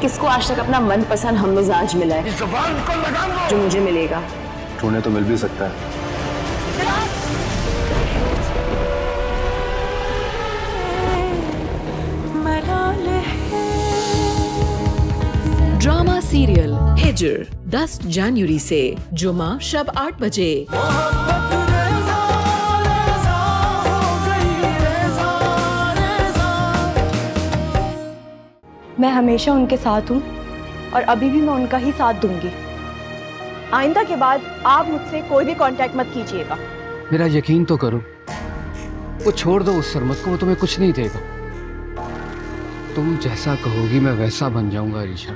किसको आज तक अपना मनपसंद हममिजाज मिला है जो मुझे मिलेगा? तुम्हें तो मिल भी सकता है। ड्रामा सीरियल हिजर 10 जनवरी से जुमा शब 8 बजे। मैं हमेशा उनके साथ हूँ और अभी भी मैं उनका ही साथ दूंगी। आइंदा के बाद आप मुझसे कोई भी कांटेक्ट मत कीजिएगा। मेरा यकीन तो करो, वो छोड़ दो उस सरमत को, वो तुम्हें कुछ नहीं देगा। तुम जैसा कहोगी मैं वैसा बन जाऊंगा अरीशा,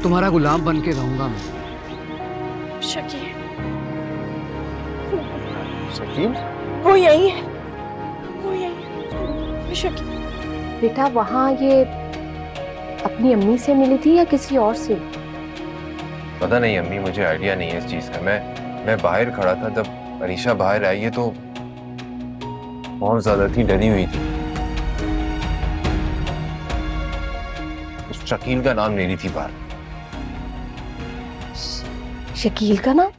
तुम्हारा गुलाम बन के रहूंगा मैं। शकील, शकील? वो यही है, वो यही है। शकील बेटा, वहाँ ये अपनी अम्मी से मिली थी या किसी और से? पता नहीं अम्मी, मुझे आइडिया नहीं है इस चीज का। मैं बाहर खड़ा था तब अरीशा बाहर आई है तो बहुत ज्यादा थी, डरी हुई थी। उस शकील का नाम ले रही थी बाहर। शकील का नाम?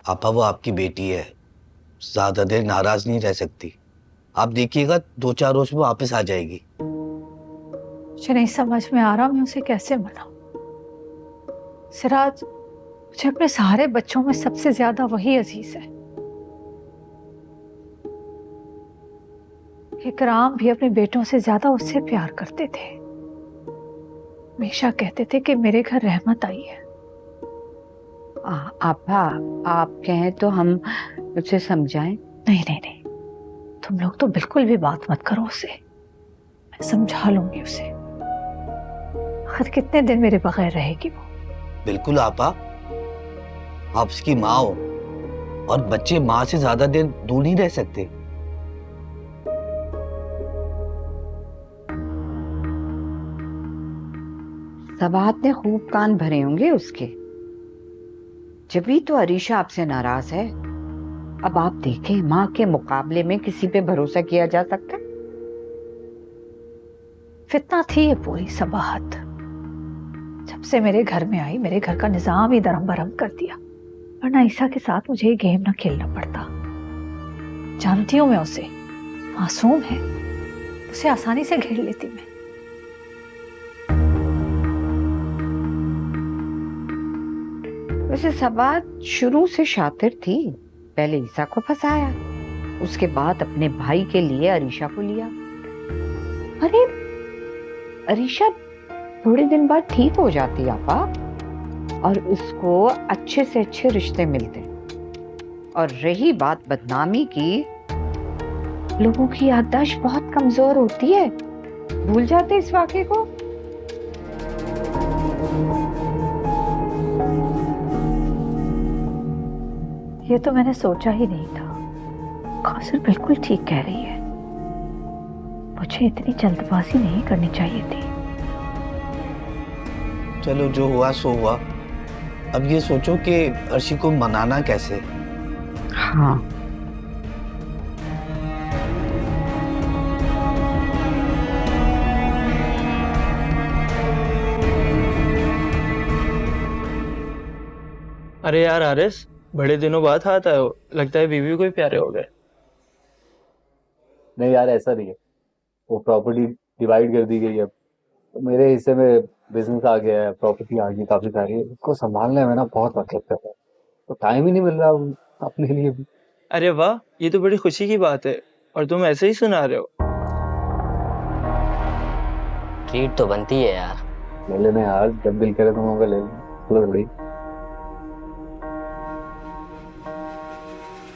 आपा वो आपकी बेटी है, ज्यादा देर नाराज नहीं रह सकती। आप देखिएगा 2-4 रोज में वापस आ जाएगी। मुझे नहीं समझ में आ रहा मैं उसे कैसे मनाऊं। सिराज, मुझे अपने सारे बच्चों में सबसे ज्यादा वही अजीज है। इकराम भी अपने बेटों से ज्यादा उससे प्यार करते थे। हमेशा कहते थे कि मेरे घर रहमत आई है। आपा, आप कहें तो हम उसे समझाएं? नहीं नहीं नहीं, तुम लोग तो बिल्कुल भी बात मत करो उससे, मैं समझा लूंगी उसे। आखिर कितने दिन मेरे बगैर रहेगी वो? बिल्कुल आपा, आप उसकी माँ हो और बच्चे माँ से ज्यादा देर दूर नहीं रह सकते। सबात ने खूब कान भरे होंगे उसके, जभी तो अरीशा आपसे नाराज है। अब आप देखें, माँ के मुकाबले में किसी पे भरोसा किया जा सकता है? फितना थी ये पूरी सबाहत। जब से मेरे घर में आई, मेरे घर का निजाम ही दरम बरम कर दिया। वरना ईसा के साथ मुझे ये गेम ना खेलना पड़ता। जानती हूँ मैं उसे, मासूम है, उसे आसानी से घेर लेती मैं। वैसे सबात शुरू से शातिर थी। पहले ईसा को फंसाया, उसके बाद अपने भाई के लिए अरीशा को लिया। अरे अरीशा थोड़े दिन बाद ठीक हो जाती आपा, और उसको अच्छे से अच्छे रिश्ते मिलते। और रही बात बदनामी की, लोगों की याददाश्त बहुत कमजोर होती है, भूल जाते इस वाक़े को। ये तो मैंने सोचा ही नहीं था। कासिर बिल्कुल ठीक कह रही है, मुझे इतनी जल्दबाजी नहीं करनी चाहिए थी। चलो जो हुआ सो हुआ। अब ये सोचो कि अर्शी को मनाना कैसे। हाँ, अरे यार हारिस, बड़े दिनों बाद हाथ आए हो, लगता है बीवी को ही प्यारे हो गए। नहीं यार, ऐसा नहीं है। वो प्रॉपर्टी डिवाइड कर दी गई है, तो मेरे हिस्से में बिजनेस आ गया है, प्रॉपर्टी आ गई काफी सारी। इसको संभालने में ना बहुत वक्त लगता है, तो टाइम ही नहीं मिल रहा अपने लिए भी। अरे वाह, ये तो बड़ी खुशी की बात है। और तुम ऐसे ही सुना रहे हो? ट्रीट तो बनती है यार। ले लेना यार, जब दिल करे तुम लोग ले लेना। चलो थोड़ी।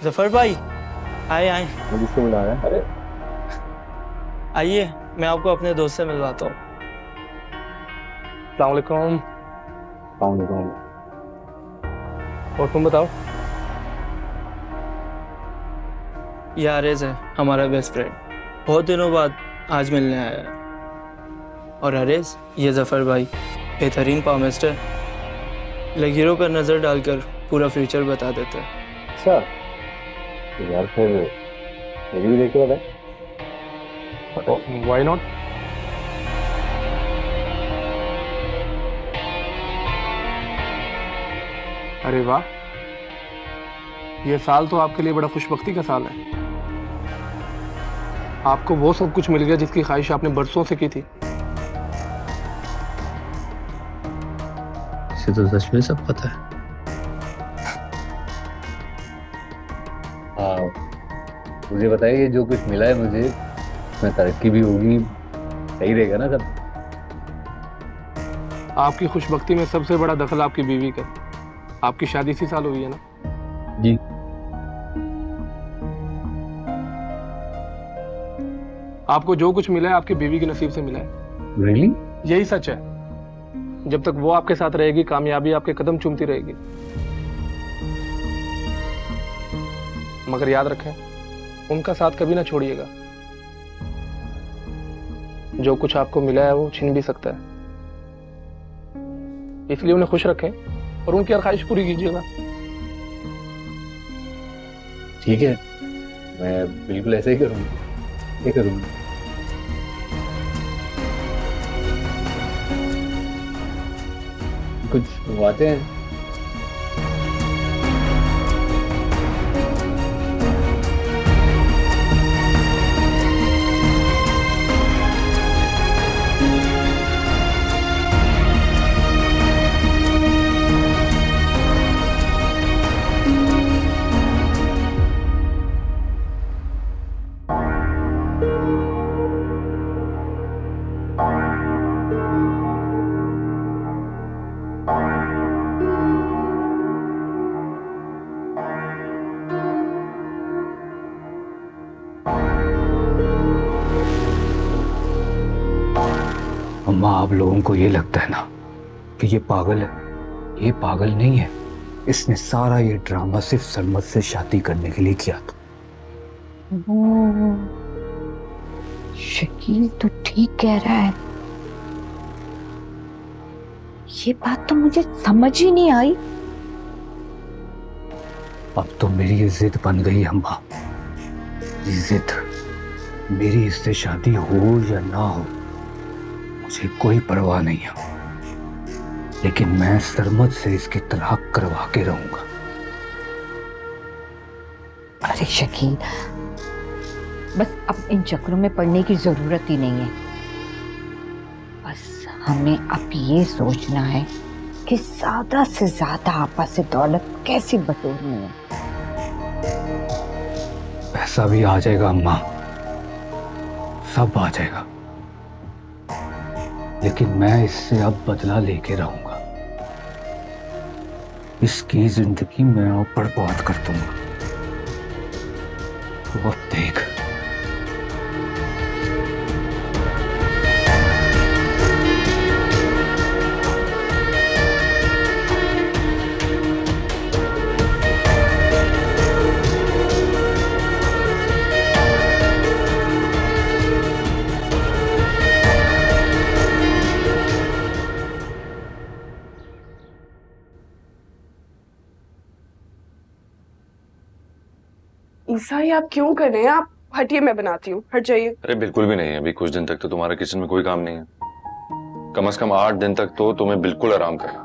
जफर भाई, आए आए। मुझे किसको बुला रहा है? अरे आइए, मैं आपको अपने दोस्त से मिलवाता हूँ। अस्सलाम वालेकुम। और तुम बताओ? ये आरेज है, हमारा बेस्ट फ्रेंड। बहुत दिनों बाद आज मिलने आया है। और आरेज, ये जफर भाई, बेहतरीन पामेस्टर, लकीरों पर नजर डालकर पूरा फ्यूचर बता देते हैं। अच्छा, तो यार फिर मेरी भी देखिए बताए। Why not? अरे वाह, ये साल तो आपके लिए बड़ा खुशबख्ती का साल है। आपको वो सब कुछ मिल गया जिसकी ख्वाहिश आपने बरसों से की थी। इसे तो सच में सब पता है। हाँ, मुझे बताइए, जो कुछ मिला है मुझे, उसमें तरक्की भी होगी, सही रहेगा ना सब? आपकी खुशबख्ती में सबसे बड़ा दखल आपकी बीवी का। आपकी शादी इसी साल हुई है ना? जी। आपको जो कुछ मिला है आपकी बीवी के नसीब से मिला है। रियली? यही सच है। जब तक वो आपके साथ रहेगी, कामयाबी आपके कदम चूमती रहेगी। मगर याद रखें, उनका साथ कभी ना छोड़िएगा। जो कुछ आपको मिला है वो छीन भी सकता है, इसलिए उन्हें खुश रखें और उनकी हर ख्वाहिश पूरी कीजिएगा। ठीक है, मैं बिल्कुल ऐसे ही करूँगा, ये करूँगा। कुछ मंगवाते हैं? अम्मा, आप लोगों को ये लगता है ना कि ये पागल है। ये पागल नहीं है। इसने सारा ये ड्रामा सिर्फ सरमत से शादी करने के लिए किया था। शकील तो ठीक कह रहा है। ये बात तो मुझे समझ ही नहीं आई। अब तो मेरी ये जिद बन गई अम्मा। ये जिद, मेरी इससे शादी हो या ना हो, मुझे कोई परवाह नहीं है, लेकिन मैं सरमत से इसकी तलाक करवा के रहूंगा। अरे शकील, बस अब इन चक्रों में पड़ने की जरूरत ही नहीं है। बस हमें अब ये सोचना है कि ज्यादा से ज्यादा आपस से दौलत कैसे बटोरनी है। पैसा भी आ जाएगा अम्मा, सब आ जाएगा, लेकिन मैं इससे अब बदला लेके रहूंगा। इसकी जिंदगी मैं अब बर्बाद कर दूंगा। वो देख। ईसा, ये आप क्यों कर रहे हैं? आप हटिए, मैं बनाती हूँ, हट जाइए। अरे बिल्कुल भी नहीं है, अभी कुछ दिन तक तो तुम्हारा किचन में कोई काम नहीं है। कम से कम 8 दिन तक तो तुम्हें बिल्कुल आराम करना।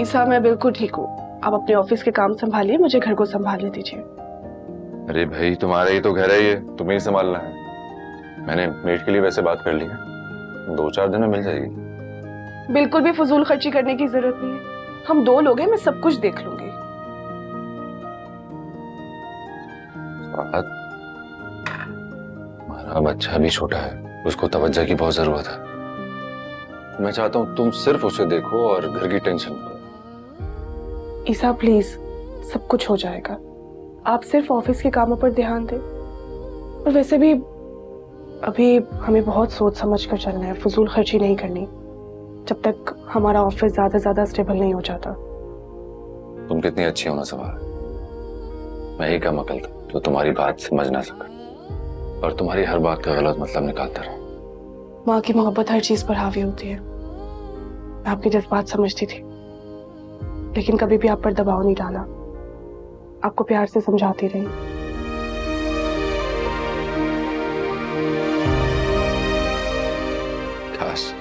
ईसा, मैं बिल्कुल ठीक हूँ। आप अपने ऑफिस के काम संभालिए, मुझे घर को संभालने दीजिए। अरे भाई, तुम्हारा ही तो घर है, ये तुम्हें ही संभालना है। मैंने मेड के लिए वैसे बात कर ली है, 2-4 दिन में मिल जाएगी। बिल्कुल भी फजूल खर्ची करने की जरूरत नहीं है। हम 2 लोग हैं, मैं सब कुछ देख लूंगी। हमारा बच्चा भी छोटा है, उसको तवज्जो की बहुत जरूरत है। मैं चाहता हूँ तुम सिर्फ उसे देखो और घर की टेंशन लो। ईसा प्लीज, सब कुछ हो जाएगा। आप सिर्फ ऑफिस के कामों पर ध्यान दें। और वैसे भी अभी हमें बहुत सोच समझ कर चलना है, फजूल खर्ची नहीं करनी जब तक हमारा ऑफिस ज्यादा स्टेबल नहीं हो जाता। तुम कितनी अच्छी हो ना सवाल, मैं ही कम अकल था जो तुम्हारी बात समझ ना सका और तुम्हारी हर बात का गलत मतलब निकालता रहा। माँ की मोहब्बत हर चीज पर हावी होती है। मैं आपकी जज्बात समझती थी, लेकिन कभी भी आप पर दबाव नहीं डाला। आपको प्यार से समझाती रही। काश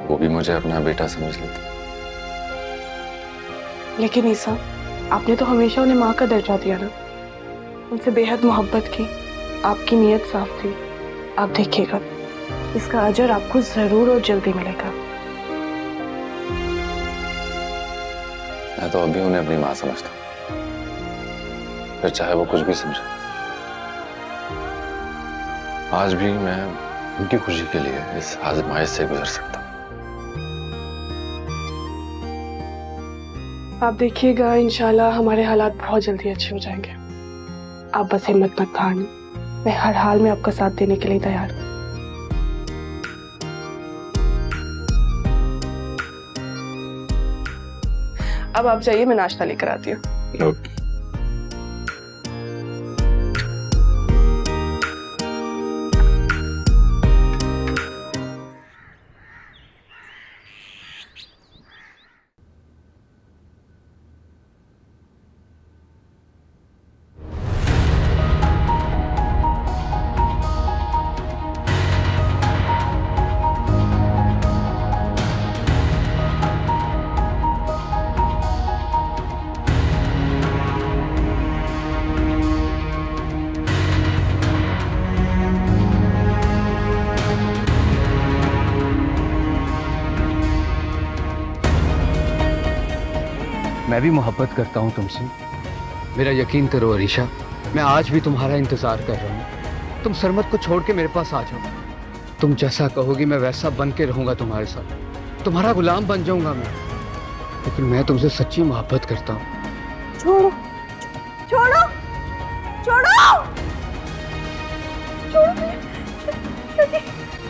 वो भी मुझे अपना बेटा समझ लेता। लेकिन ईसा, आपने तो हमेशा उन्हें माँ का दर्जा दिया ना, उनसे बेहद मोहब्बत की, आपकी नीयत साफ थी। आप देखिएगा, इसका अजर आपको जरूर और जल्दी मिलेगा। मैं तो अभी उन्हें अपनी माँ समझता हूँ, फिर चाहे वो कुछ भी समझे। आज भी मैं उनकी खुशी के लिए इस आजमाइश से गुजर सकता हूँ। आप देखिएगा, इंशाल्लाह हमारे हालात बहुत जल्दी अच्छे हो जाएंगे। आप बस हिम्मत मत हारना, मैं हर हाल में आपका साथ देने के लिए तैयार हूँ। अब आप जाइए, मैं नाश्ता लेकर आती हूँ। मैं भी मोहब्बत करता हूँ तुमसे, मेरा यकीन करो अरीशा। मैं आज भी तुम्हारा इंतजार कर रहा हूँ। तुम सरमत को छोड़ के मेरे पास आ जाओ। तुम जैसा कहोगी मैं वैसा बन के रहूंगा तुम्हारे साथ, तुम्हारा गुलाम बन जाऊंगा मैं। लेकिन मैं तुमसे सच्ची मोहब्बत करता हूँ। छोड़ो छोड़ो छोड़ो छोड़ो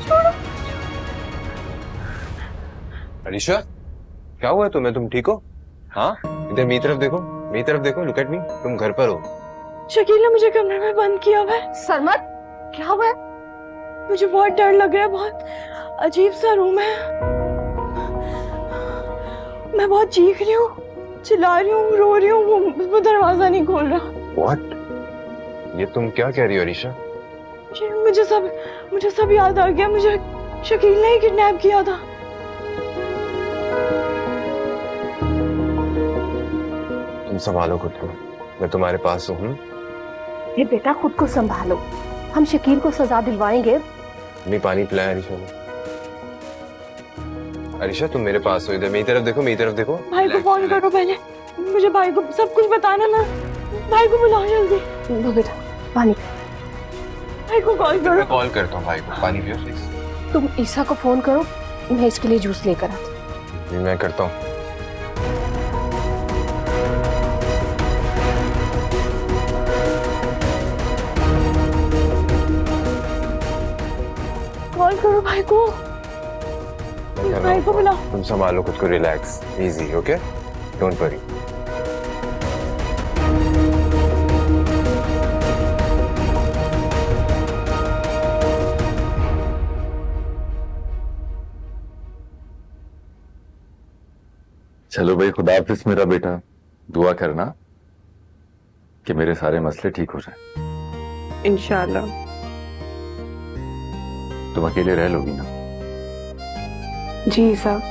छोड़ो। अरीशा, क्या हुआ है तुम्हें? तुम ठीक हो? हाँ, इधर मेरी तरफ देखो, मेरी तरफ देखो, लुक एट मी। तुम घर पर हो? शकील ने मुझे कमरे में बंद किया हुआ है। सरमत, क्या हुआ है? मुझे बहुत डर लग रहा है, बहुत अजीब सा रूम है। मैं बहुत चीख रही हूँ, चिल्ला रही हूँ, रो रही हूँ, वो दरवाजा नहीं खोल रहा। What? ये तुम क्या कह रही हो अरीशा? मुझे सब याद आ गया। मुझे शकील ने ही किडनैप किया था। तुम संभालो खुद को, मैं तुम्हारे पास हूँ। ये बेटा खुद को संभालो, हम शकील को सजा दिलवाएंगे। मैं पानी पिलाया अरीशा को। अरीशा, तुम मेरे पास हो, इधर मेरी तरफ देखो, मेरी तरफ देखो। भाई को फोन करो पहले, मुझे भाई को सब कुछ बताना ना। भाई को बुलाओ जल्दी। लो बेटा पानी। भाई को कॉल करो। मैं कॉल करता हूँ भाई को। पानी पियो प्लीज। तुम ईसा को फोन करो, मैं इसके लिए जूस लेकर आती हूँ। मैं करता हूँ। कॉल करो भाई को। भाई को बुलाओ। तुम संभालो खुद को, relax, easy, okay? Don't worry. चलो भाई, खुदा हाफिज मेरा बेटा। दुआ करना कि मेरे सारे मसले ठीक हो जाए। इंशाल्लाह। तुम अकेले रह लोगी ना? जी साहब,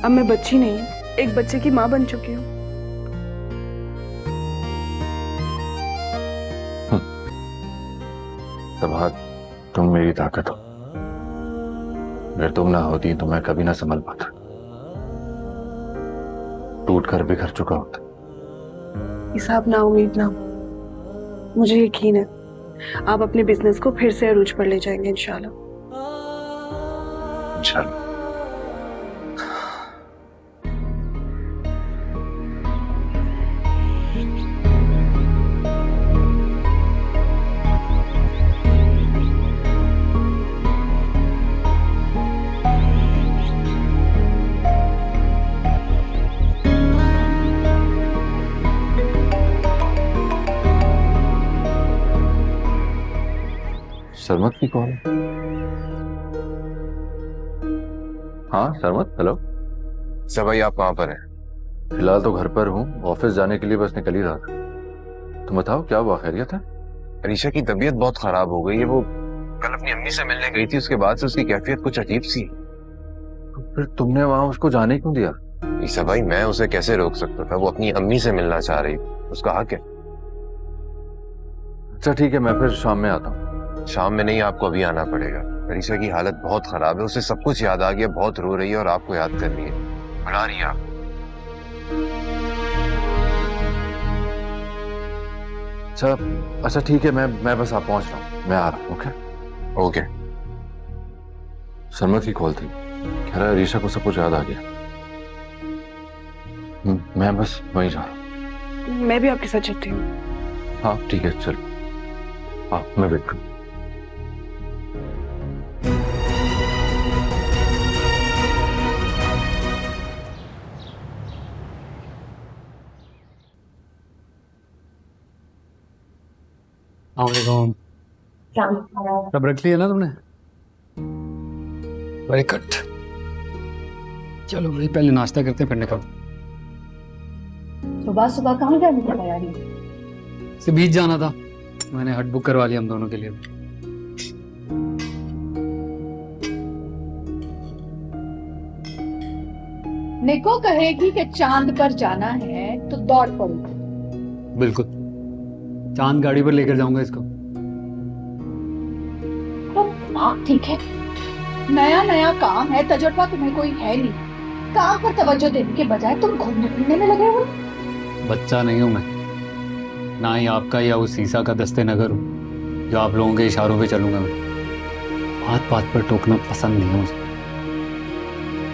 अब मैं बच्ची नहीं, एक बच्चे की माँ बन चुकी हूँ। सबात, तुम मेरी ताकत हो। अगर तुम ना होती तो मैं कभी ना संभल पाता, टूट कर बिखर चुका होता। साहब ना उम्मीद ना हो, मुझे यकीन है आप अपने बिजनेस को फिर से अरूज पर ले जाएंगे इंशाल्लाह। इंशाल्लाह। सरमत की कॉल? हाँ सरमत, हेलो। सब भाई, आप कहाँ पर हैं? फिलहाल तो घर पर हूँ, ऑफिस जाने के लिए बस निकल ही रहा था। तुम बताओ क्या हुआ, खैरियत है? अरीशा की तबीयत बहुत खराब हो गई है। वो कल अपनी अम्मी से मिलने गई थी, उसके बाद से उसकी कैफियत कुछ अजीब सी। तो फिर तुमने वहां उसको जाने क्यों दिया? ईसा भाई मैं उसे कैसे रोक सकता था? वो अपनी अम्मी से मिलना चाह रही, उसका हक है। अच्छा ठीक है, मैं फिर शाम में आता हूँ। शाम में नहीं, आपको अभी आना पड़ेगा। अरीशा की हालत बहुत खराब है, उसे सब कुछ याद आ गया, बहुत रो रही है और आपको याद कर रही है, बुला रही है आप। अच्छा ठीक है, मैं बस आप पहुंच रहा हूँ, मैं आ रहा हूँ। Okay okay. सरमत की कॉल थी, कह रहा है अरीशा को सब कुछ याद आ गया। मैं बस वहीं जा रहा हूँ। मैं भी आपके साथ चलती हूँ। हाँ ठीक है, चल। हाँ मैं वेट करूँ। सब रख लिया ना तुमने? Very good. चलो भाई पहले नाश्ता करते हैं फिर निकल। सुबह सुबह कहाँ जाने की तैयारी? से बीच जाना था, मैंने हट बुक करवा लिया हम दोनों के लिए। निको कहेगी कि चांद पर जाना है तो दौड़ पड़ो। बिल्कुल, चांद गाड़ी पर लेकर जाऊंगा इसको। तो हाँ ठीक है, नया नया काम है, तजुर्बा तुम्हें कोई है नहीं, काम पर तवज्जो देने के बजाय तुम घूमने फिरने में लगे हो। बच्चा नहीं हूं मैं, ना ही आपका या उस शीशा का दस्ते नगर हूं जो आप लोगों के इशारों पे चलूंगा मैं। बात बात पर टोकना पसंद नहीं है मुझे।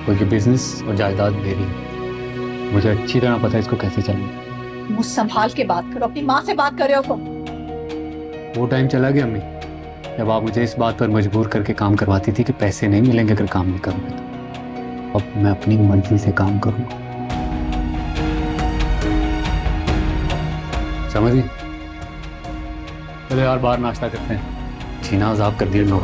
कोई की बिजनेस और जायदाद मेरी है, मुझे अच्छी तरह पता है इसको कैसे चलना। मुझ संभाल के बात करो, अपनी माँ से बात कर रहे हो तुम। वो टाइम चला गया अम्मी जब आप मुझे इस बात पर मजबूर करके काम करवाती थी कि पैसे नहीं मिलेंगे अगर काम नहीं करूंगा तो। अब मैं अपनी मर्जी से काम करूंगा, समझिए? चलो यार बाहर नाश्ता करते हैं, जीना अजाब कर दिया लोग।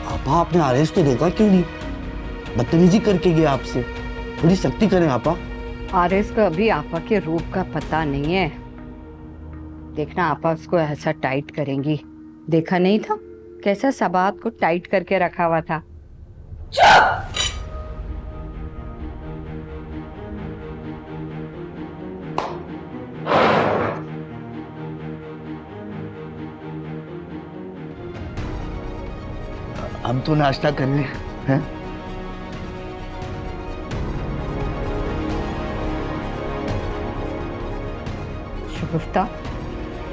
आपा आपने आरएस को रोका क्यों नहीं? बदतमीजी करके गया आपसे, थोड़ी सख्ती करें आपा। आरएस को अभी आपा के रूप का पता नहीं है। देखना आपा उसको ऐसा टाइट करेंगी, देखा नहीं था कैसा सबात को टाइट करके रखा हुआ था। हम तो नाश्ता कर ले हैं। गुफ्ता,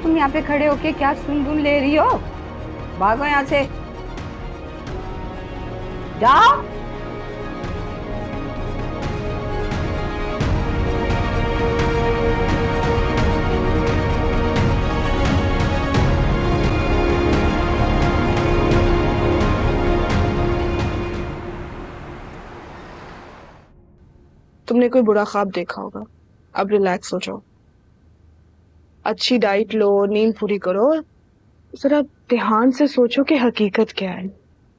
तुम यहाँ पे खड़े होके क्या सुन ले रही हो? भागो यहाँ से, जाओ। तुमने कोई बुरा ख्वाब देखा होगा, अब रिलैक्स हो जाओ, अच्छी डाइट लो, नींद पूरी करो, जरा ध्यान से सोचो कि हकीकत क्या है,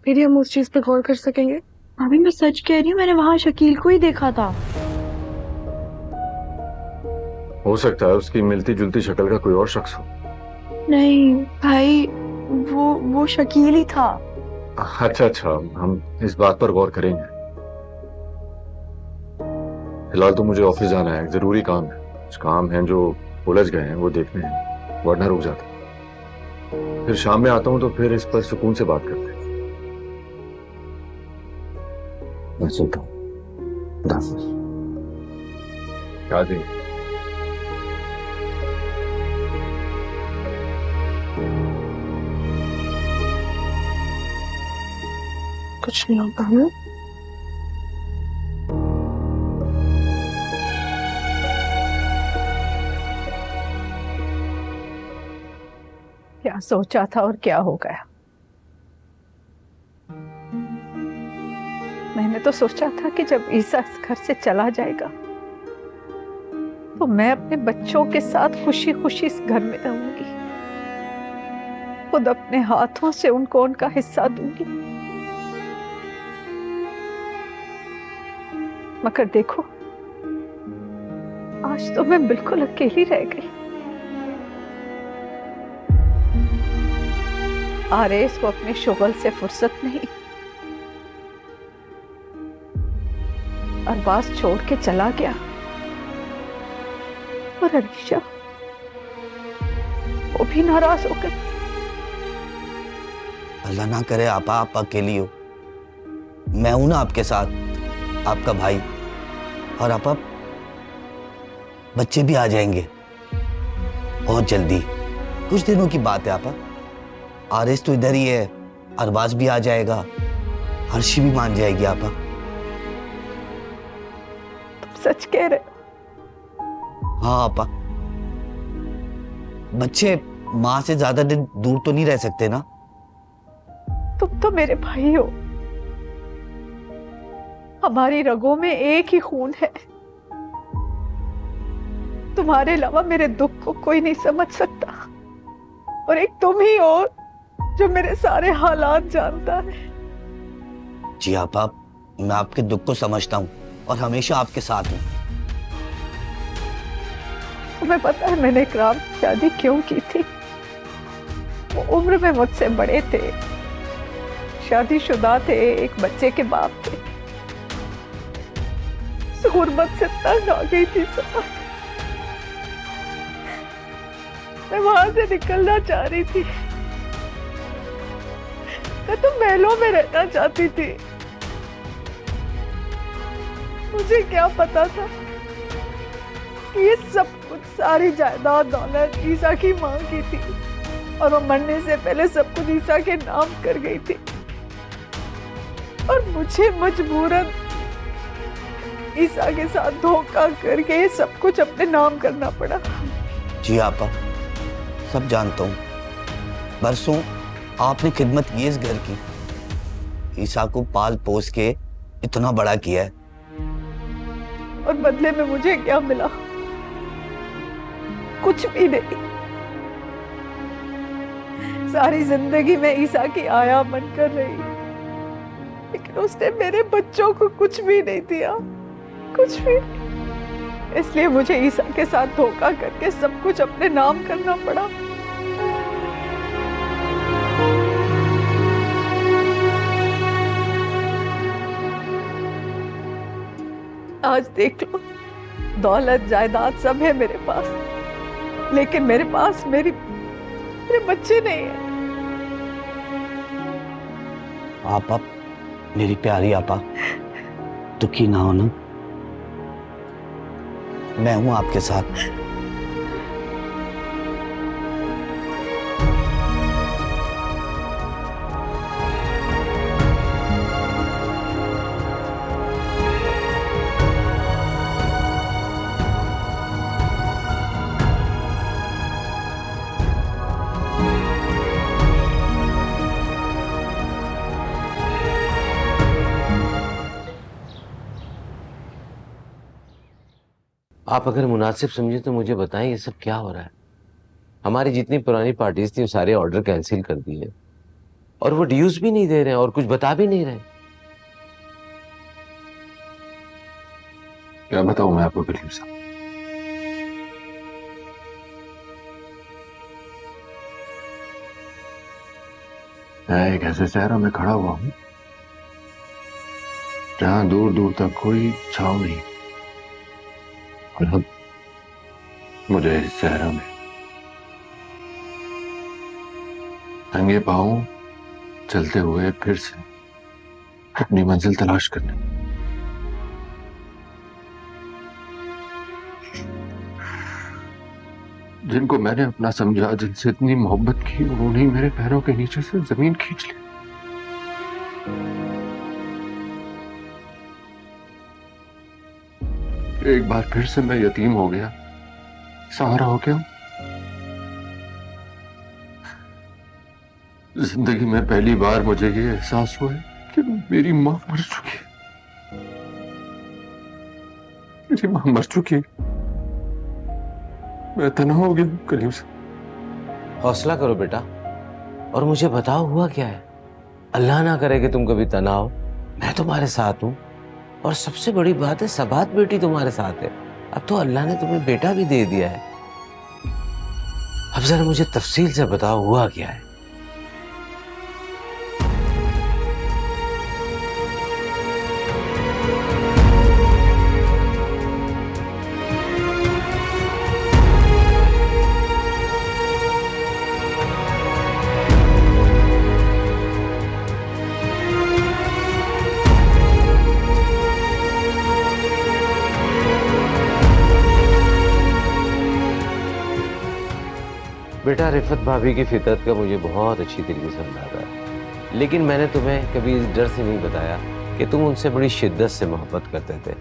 फिर ही हम उस चीज पे गौर कर सकेंगे। अभी मैं सच कह रही हूँ, मैंने वहां शकील को ही देखा था। हो सकता है उसकी मिलती जुलती शक्ल का कोई और शख्स हो। नहीं भाई, वो शकील ही था। अच्छा, हम इस बात पर गौर करेंगे। फिलहाल तो मुझे ऑफिस जाना है, जरूरी काम है। कुछ काम है जो उलझ गए हैं वो देखने हैं, वरना रुक जाता। फिर शाम में आता हूं तो फिर इस पर सुकून से बात करते हैं। मैं चलता हूँ। क्या जी? कुछ नहीं होता है। क्या सोचा था और क्या हो गया? मैंने तो सोचा था कि जब ईसा इस घर से चला जाएगा तो मैं अपने बच्चों के साथ खुशी खुशी इस घर में रहूंगी, खुद अपने हाथों से उनको उनका हिस्सा दूंगी। मगर देखो, आज तो मैं बिल्कुल अकेली रह गई। आरेस को अपने शुगल से फुर्सत नहीं। अरबाज छोड़ के चला गया और अरीशा वो भी नाराज हो गई। अल्लाह ना करे आपा आप अकेली हो, मैं हूं ना आपके साथ, आपका भाई। और आपा बच्चे भी आ जाएंगे बहुत जल्दी, कुछ दिनों की बात है आपा। आरिस तो इधर ही है, अरबाज भी आ जाएगा, हर्षी भी मान जाएगी आपा। तुम सच कह रहे? हाँ आपा, बच्चे माँ से ज्यादा दिन दूर तो नहीं रह सकते ना। तुम तो मेरे भाई हो, हमारी रगों में एक ही खून है। तुम्हारे अलावा मेरे दुख को कोई नहीं समझ सकता, और एक तुम ही हो जो मेरे सारे हालात जानता है। जी आपा, मैं आपके दुख को समझता हूँ और हमेशा आपके साथ हूँ। तुम्हें पता है मैंने इकराम की शादी क्यों की थी? वो उम्र में मुझसे बड़े थे, शादीशुदा थे, एक बच्चे के बाप थे। उस गुर्बत से तंग आ गई थी सब। मैं वहां से निकलना चाह रही थी, मैं तो महलों में रहना चाहती थी। मुझे क्या पता था कि ये सब कुछ, सारी जायदाद दौलत ईसा की मां की थी, और वो मरने से पहले सब कुछ ईसा के नाम कर गई थी, और मुझे मजबूरन ईसा के साथ धोखा करके ये सब कुछ अपने नाम करना पड़ा। जी आपा, सब जानता हूँ। बरसों आपने खिदमत की इस घर की, ईसा को पाल पोस के इतना बड़ा किया है, और बदले में मुझे क्या मिला? कुछ भी नहीं। सारी जिंदगी में ईसा की आया बनकर रही, लेकिन उसने मेरे बच्चों को कुछ भी नहीं दिया, कुछ भी नहीं। इसलिए मुझे ईसा के साथ धोखा करके सब कुछ अपने नाम करना पड़ा। आज देख लो, दौलत जायदाद सब है मेरे पास, लेकिन मेरे पास मेरे बच्चे नहीं है। आपा, मेरी प्यारी आपा, दुखी ना हो ना, मैं हूं आपके साथ। आप अगर मुनासिब समझे तो मुझे बताएं ये सब क्या हो रहा है। हमारी जितनी पुरानी पार्टीज थी वो सारे ऑर्डर कैंसिल कर दिए, और वो ड्यूज भी नहीं दे रहे हैं और कुछ बता भी नहीं रहे। क्या बताऊं मैं आपको करीम साहब? मैं एक ऐसे शहर में खड़ा हुआ हूं जहां दूर दूर तक कोई छांव नहीं, और अब मुझे इस सहरा में नंगे पांव चलते हुए फिर से अपनी मंजिल तलाश करने। जिनको मैंने अपना समझा, जिनसे इतनी मोहब्बत की, उन्होंने मेरे पैरों के नीचे से जमीन खींच ली। एक बार फिर से मैं यतीम हो गया, सहारा हो गया। जिंदगी में पहली बार मुझे ये एहसास हुआ है कि मेरी मां मर चुकी है। मेरी मां मर चुकी है। मैं तन्हा हो गया करीम से। हौसला करो बेटा, और मुझे बताओ हुआ क्या है। अल्लाह ना करे कि तुम कभी तन्हा हो, मैं तुम्हारे साथ हूं। और सबसे बड़ी बात है, सबात बेटी तुम्हारे साथ है। अब तो अल्लाह ने तुम्हें बेटा भी दे दिया है। अब जरा मुझे तफसील से बताओ हुआ क्या है। बेटा, रिफत भाभी की फितरत का मुझे बहुत अच्छी तरीके से अंदाजा है, लेकिन मैंने तुम्हें कभी इस डर से नहीं बताया कि तुम उनसे बड़ी शिद्दत से मोहब्बत करते थे।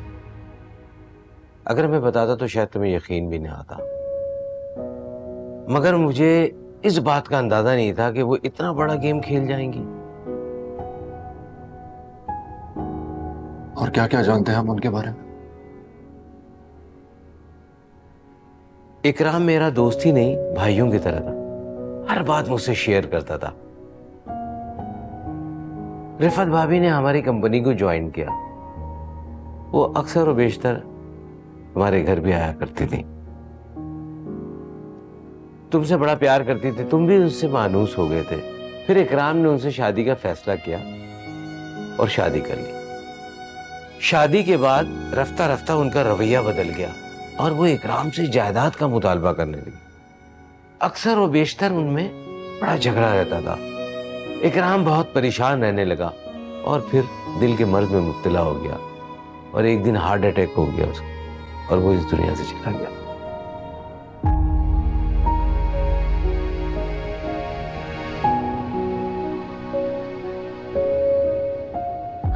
अगर मैं बताता तो शायद तुम्हें यकीन भी नहीं आता, मगर मुझे इस बात का अंदाजा नहीं था कि वो इतना बड़ा गेम खेल जाएंगी। और क्या क्या जानते हैं हम उनके बारे में? इकराम मेरा दोस्त ही नहीं, भाइयों की तरह था। हर बात मुझसे शेयर करता था। रिफत भाभी ने हमारी कंपनी को ज्वाइन किया। वो अक्सर और बेशतर हमारे घर भी आया करती थी। तुमसे बड़ा प्यार करती थी, तुम भी उससे मानूस हो गए थे। फिर इकराम ने उनसे शादी का फैसला किया और शादी कर ली। शादी के बाद रफ्ता रफ्ता उनका रवैया बदल गया और वो इकराम से जायदाद का मुतालबा करने लगी। अक्सर और बेशतर उनमें बड़ा झगड़ा रहता था। इकराम बहुत परेशान रहने लगा और फिर दिल के मर्ज में मुब्तला हो गया और एक दिन हार्ट अटैक हो गया उसको और वो इस दुनिया से चला गया।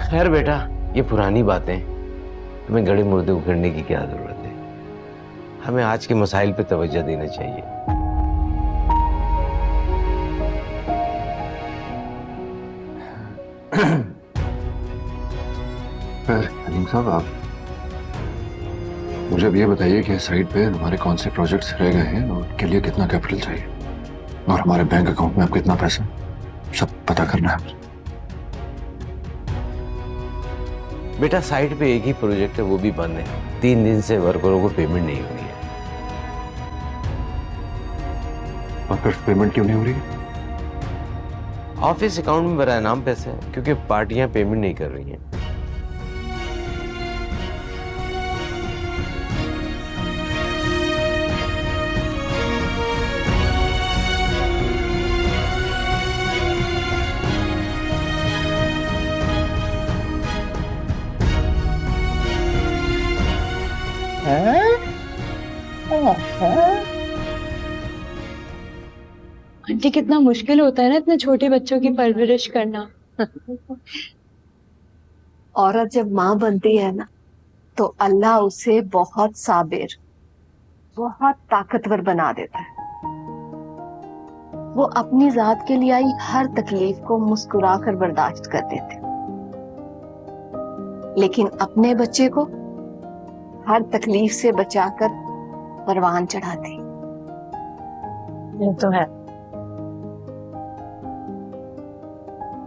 खैर बेटा, ये पुरानी बातें, तुम्हें गड़े मुर्दे उखड़ने की क्या जरूरत है। हमें आज के मसाइल पे तवज्जो देना चाहिए। हलीम साहब, आप मुझे अब ये बताइए कि साइट पे हमारे कौन से प्रोजेक्ट्स रह गए हैं और उनके लिए कितना कैपिटल चाहिए और हमारे बैंक अकाउंट में अब कितना पैसा, सब पता करना है मुझे। बेटा, साइट पे एक ही प्रोजेक्ट है, वो भी बंद है। 3 दिन से वर्करों को पेमेंट नहीं हुई है। और फिर पेमेंट क्यों नहीं हो रही? ऑफिस अकाउंट में बराए नाम पैसे हैं क्योंकि पार्टियां पेमेंट नहीं कर रही हैं। आंटी, कितना मुश्किल होता है ना इतने छोटे बच्चों की परवरिश करना। औरत जब माँ बनती है ना तो अल्लाह उसे बहुत साबिर, बहुत ताकतवर बना देता है। वो अपनी जात के लिए आई हर तकलीफ को मुस्कुरा कर बर्दाश्त कर देते, लेकिन अपने बच्चे को हर तकलीफ से बचाकर परवान चढ़ाती। ये तो है।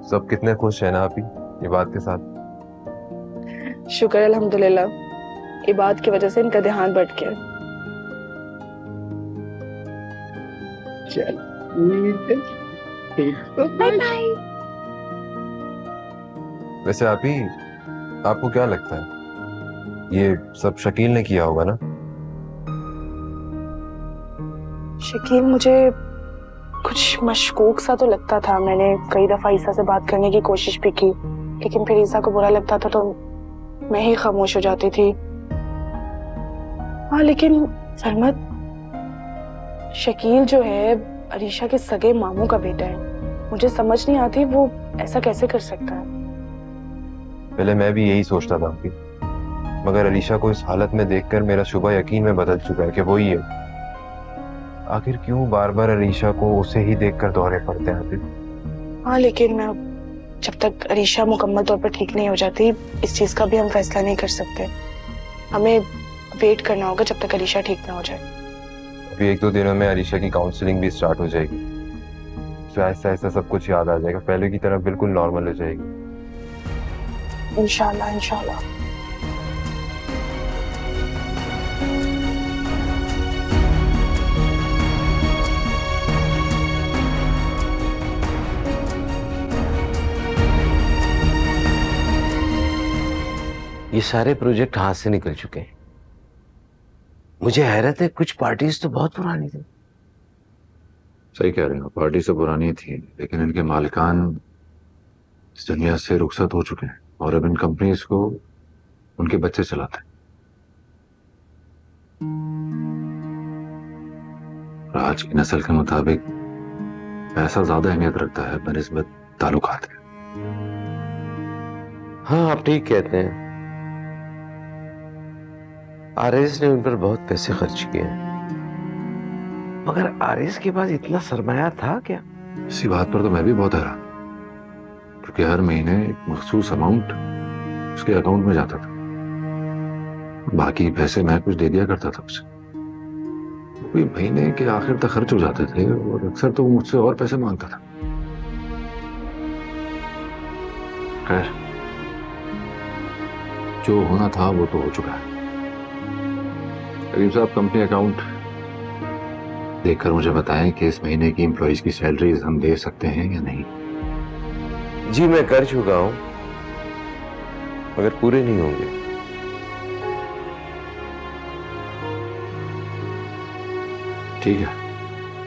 सब कितने खुश हैं ना अभी ये बात के साथ? शुक्र अल्हम्दुलिल्लाह, ये बात की वजह से इनका ध्यान भटक गया। Bye bye. वैसे आप ही, आपको क्या लगता है ये सब शकील ने किया होगा ना? शकील मुझे कुछ मशकूक सा तो लगता था। मैंने कई दफा ईसा से बात करने की कोशिश भी की, लेकिन फिर ईसा को बुरा लगता था तो मैं ही खामोश हो जाती थी। हाँ, लेकिन सरमत, शकील जो है अरीशा के सगे मामू का बेटा है। मुझे समझ नहीं आती वो ऐसा कैसे कर सकता है। पहले मैं भी यही सोचता था अभी, मगर अलीशा को इस हालत में देखकर मेरा शुबा यकीन में बदल चुका है कि वो ही है। आखिर क्यों बार बार अलीशा को उसे ही देखकर दौरे पड़ते हैं अभी? हाँ, लेकिन मैं जब तक अरीशा मुकम्मल तौर पर ठीक नहीं हो जाती, इस चीज का भी हम फैसला नहीं कर सकते। हमें वेट करना होगा जब तक अरीशा ठीक ना हो जाए। अभी 1-2 दिनों में अलीशा की काउंसलिंग भी स्टार्ट हो जाएगी, तो ऐसा ऐसा सब कुछ याद आ जाएगा, पहले की तरह बिल्कुल नॉर्मल हो जाएगी। इंशाल्लाह इंशाल्लाह। ये सारे प्रोजेक्ट हाथ से निकल चुके हैं। मुझे हैरत है, कुछ पार्टीज तो बहुत पुरानी थी। सही कह रहे हो, पार्टी से पुरानी थी, लेकिन इनके मालिकान इस दुनिया से रुखसत हो चुके हैं और अब इन कंपनीज को उनके बच्चे चलाते हैं। और आज की नस्ल के मुताबिक पैसा ज्यादा अहमियत रखता है बनिस्बत ताल्लुकात के। हाँ, आप ठीक कहते हैं। आरएस ने उन पर बहुत पैसे खर्च किए हैं, मगर आरएस के पास इतना सरमाया था क्या? इसी बात पर तो मैं भी बहुत हैरान, क्योंकि हर महीने एक मखसूस अमाउंट उसके अकाउंट में जाता था, बाकी पैसे मैं कुछ दे दिया करता था उसे। कोई महीने के आखिर तक खर्च हो जाते थे और अक्सर तो वो मुझसे और पैसे मांगता था। खैर, जो होना था वो तो हो चुका है। करीम साहब, कंपनी अकाउंट देखकर मुझे बताएं कि इस महीने की एम्प्लॉइज की सैलरीज हम दे सकते हैं या नहीं। जी, मैं कर चुका हूं, मगर पूरे नहीं होंगे। ठीक है,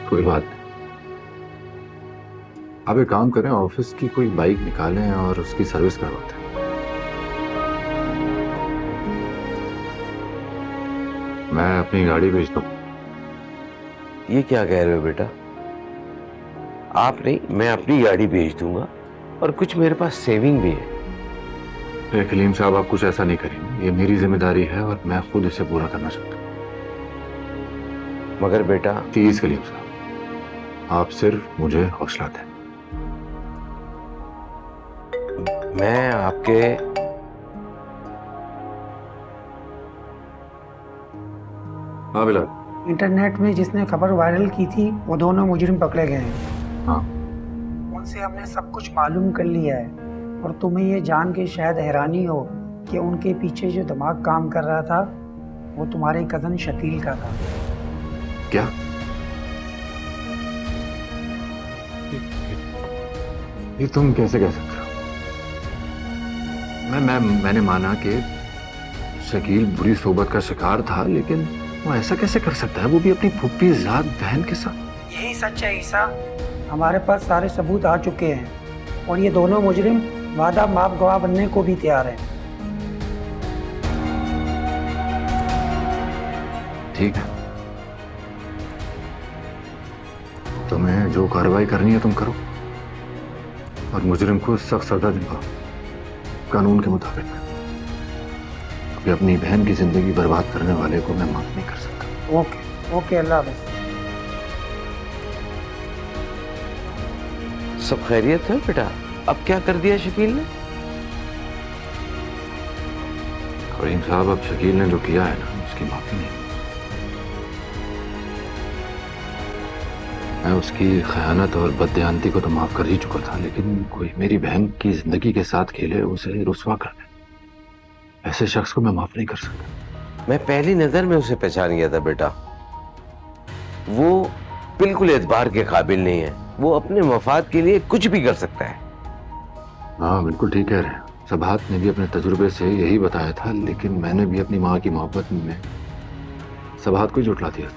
कोई बात नहीं। आप एक काम करें, ऑफिस की कोई बाइक निकालें और उसकी सर्विस करवाते हैं। मैं अपनी गाड़ी भेजता हूँ। ये क्या कह रहे हो बेटा? आप नहीं, मैं अपनी गाड़ी भेज दूंगा, और कुछ मेरे पास सेविंग भी है। कलीम साहब, आप कुछ ऐसा नहीं करेंगे, ये मेरी जिम्मेदारी है और मैं खुद इसे पूरा करना चाहता हूँ। मगर बेटा, प्लीज कलीम साहब, आप सिर्फ मुझे हौसला दें। मैं आपके हाँ बिलाल, इंटरनेट में जिसने खबर वायरल की थी वो दोनों मुजरिम पकड़े गए हैं। हाँ, उनसे हमने सब कुछ मालूम कर लिया है, और तुम्हें ये जान के शायद हैरानी हो कि उनके पीछे जो दिमाग काम कर रहा था वो तुम्हारे कजन शकील का था। क्या? ये तुम कैसे कह सकते हो? मैंने माना कि शकील बुरी सोबत का शिकार था, लेकिन वो ऐसा कैसे कर सकता है, वो भी अपनी फुप्पी ज़ात बहन के साथ? यही सच है ईसा, हमारे पास सारे सबूत आ चुके हैं, और ये दोनों मुजरिम वादा माफ गवाह बनने को भी तैयार हैं। ठीक है, तुम्हें जो कार्रवाई करनी है तुम करो, और मुजरिम को सख्त सजा दिलवाओ कानून के मुताबिक। कि अपनी बहन की जिंदगी बर्बाद करने वाले को मैं माफ नहीं कर सकता। ओके ओके, अल्लाह हाफ़िज़। सब खैरियत है बेटा? अब क्या कर दिया शकील ने? करीम साहब, अब शकील ने जो किया है ना, उसकी माफी नहीं। मैं उसकी खयानत और बददियानती को तो माफ कर ही चुका था, लेकिन कोई मेरी बहन की जिंदगी के साथ खेले, उसे रुस्वा कर दे, ऐसे शख्स को मैं माफ नहीं कर सकता। मैं पहली नजर में उसे पहचान गया था बेटा। वो बिल्कुल एतबार के काबिल नहीं है, वो अपने मफाद के लिए कुछ भी कर सकता है। हाँ, बिल्कुल ठीक कह रहे हैं। सबात ने भी अपने तजुर्बे से यही बताया था, लेकिन मैंने भी अपनी माँ की मोहब्बत में सबात को ही झुठला दिया,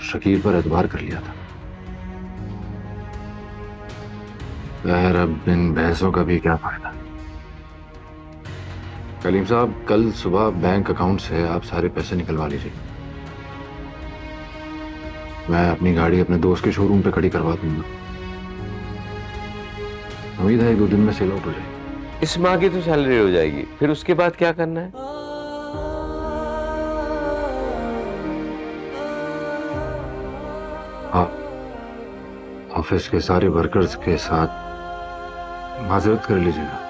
शकील पर एतबार कर लिया था। खैर, अब इन बहसों का भी क्या फायदा। कलीम साहब, कल सुबह बैंक अकाउंट से आप सारे पैसे निकलवा लीजिए। मैं अपनी गाड़ी अपने दोस्त के शोरूम पे खड़ी करवा दूंगा। उम्मीद है 1-2 दिन में सेल आउट हो जाएगी। इस माह की तो सैलरी हो जाएगी, फिर उसके बाद क्या करना है? हाँ, ऑफिस के सारे वर्कर्स के साथ माजरत कर लीजिएगा।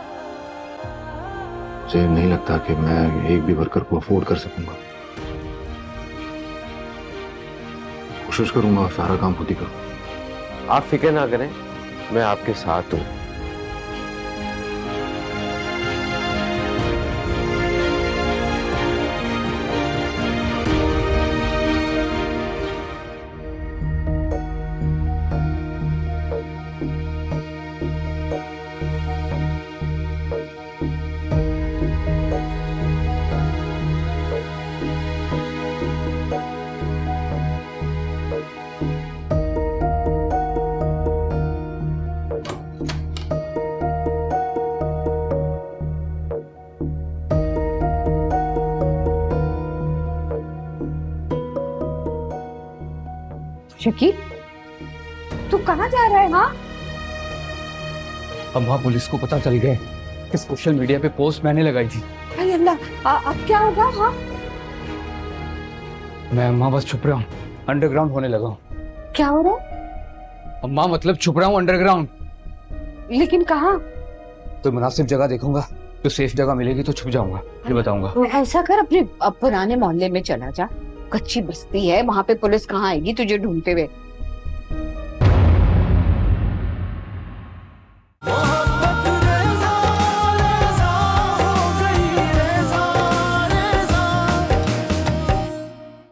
मुझे नहीं लगता कि मैं एक भी वर्कर को अफोर्ड कर सकूंगा। कोशिश करूंगा सारा काम खुद ही करूं। आप फिक्र ना करें, मैं आपके साथ हूं। शकील, तू कहाँ जा रहा है? हाँ, अम्मा पुलिस को पता चल गया कि सोशल मीडिया पे पोस्ट मैंने लगाई थी। अरे अल्लाह, अब क्या होगा? हाँ, मैं अम्मा बस छुप रहा हूँ, अंडरग्राउंड होने लगा हूँ। क्या हो रहा? अम्मा मतलब छुप रहा हूँ अंडरग्राउंड। लेकिन कहाँ? तो मुनासिब जगह देखूंगा, तो सेफ जगह मिलेगी तो छुप जाऊंगा, ये बताऊंगा। ऐसा कर, अपने पुराने मोहल्ले में चला जा, कच्ची बस्ती है, वहां पे पुलिस कहाँ आएगी तुझे ढूंढते हुए।